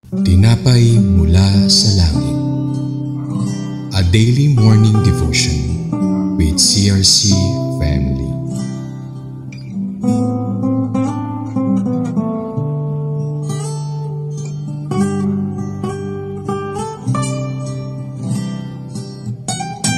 Tinapay mula sa langit. A daily morning devotion with CRC family.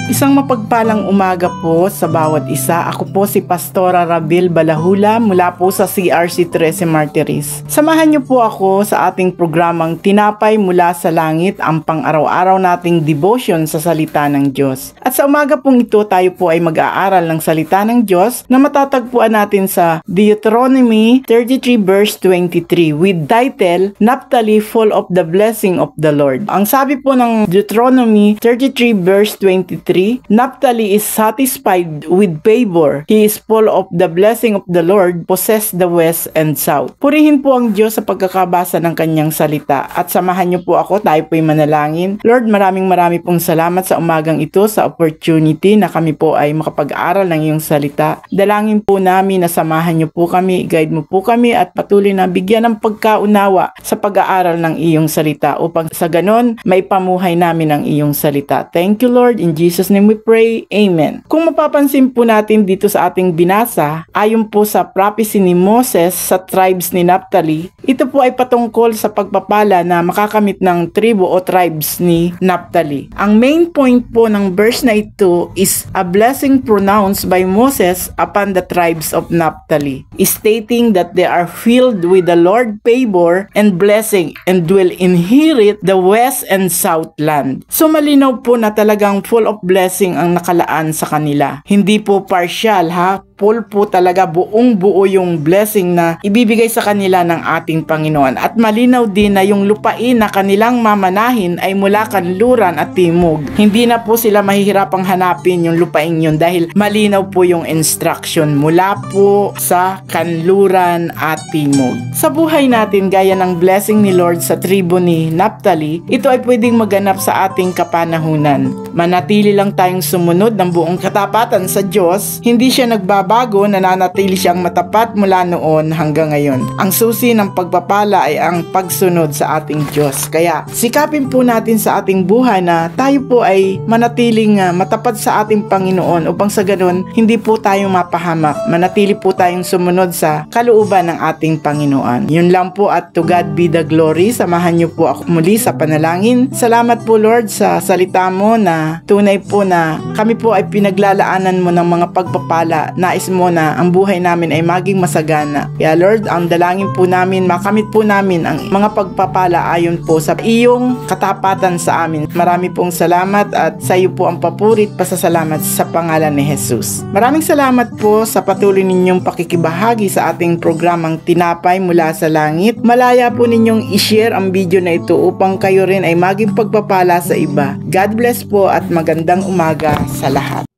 Isang mapagpalang umaga po sa bawat isa. Ako po si Pastora Rabil Balahula mula po sa CRC 13 Martires. Samahan niyo po ako sa ating programang Tinapay mula sa Langit, ang pang-araw-araw nating devotion sa salita ng Diyos. At sa umaga pong ito, tayo po ay mag-aaral ng salita ng Diyos na matatagpuan natin sa Deuteronomy 33 verse 23 with title, Naphtali full of the blessing of the Lord. Ang sabi po ng Deuteronomy 33 verse 23, Naphtali is satisfied with favor. He is full of the blessing of the Lord, possess the west and south. Purihin po ang Diyos sa pagkakabasa ng kanyang salita. At samahan niyo po ako, tayo po'y manalangin. Lord, maraming pong salamat sa umagang ito, sa opportunity na kami po ay makapag-aral ng iyong salita. Dalangin po namin na samahan niyo po kami, guide mo po kami at patuloy na bigyan ng pagkaunawa sa pag-aaral ng iyong salita upang sa ganon may pamuhay namin ang iyong salita. Thank you, Lord. In Jesus' name we pray. Amen. Kung mapapansin po natin dito sa ating binasa, ayon po sa prophecy ni Moses sa tribes ni Naphtali, ito po ay patungkol sa pagpapala na makakamit ng tribo o tribes ni Naphtali. Ang main point po ng verse na ito is a blessing pronounced by Moses upon the tribes of Naphtali, stating that they are filled with the Lord's favor and blessing and will inherit the west and south land. So malinaw po na talagang full of blessing ang nakalaan sa kanila. Hindi po partial full po talaga, buong buo yung blessing na ibibigay sa kanila ng ating Panginoon. At malinaw din na yung lupain na kanilang mamanahin ay mula kanluran at timog. Hindi na po sila mahihirapang hanapin yung lupain yun dahil malinaw po yung instruction mula po sa kanluran at timog. Sa buhay natin, gaya ng blessing ni Lord sa tribo ni Naphtali, ito ay pwedeng maganap sa ating kapanahunan. Manatili lang tayong sumunod ng buong katapatan sa Diyos, hindi siya nagbabago, nananatili siyang matapat mula noon hanggang ngayon. Ang susi ng pagpapala ay ang pagsunod sa ating Diyos. Kaya sikapin po natin sa ating buhay na tayo po ay manatiling matapat sa ating Panginoon upang sa ganun hindi po tayo mapahamak. Manatili po tayong sumunod sa kalooban ng ating Panginoon. Yun lang po at to God be the glory. Samahan niyo po ako muli sa panalangin. Salamat po Lord sa salita mo na tunay po na kami po ay pinaglalaanan mo ng mga pagpapala. Nais mo na ang buhay namin ay maging masagana. Kaya Lord, ang dalangin po namin, makamit po namin ang mga pagpapala ayon po sa iyong katapatan sa amin. Marami pong salamat at sa iyo po ang papurit, pasasalamat sa pangalan ni Jesus. Maraming salamat po sa patuloy ninyong pakikibahagi sa ating programang Tinapay mula sa Langit. Malaya po ninyong i-share ang video na ito upang kayo rin ay maging pagpapala sa iba. God bless po at magandang umaga sa lahat.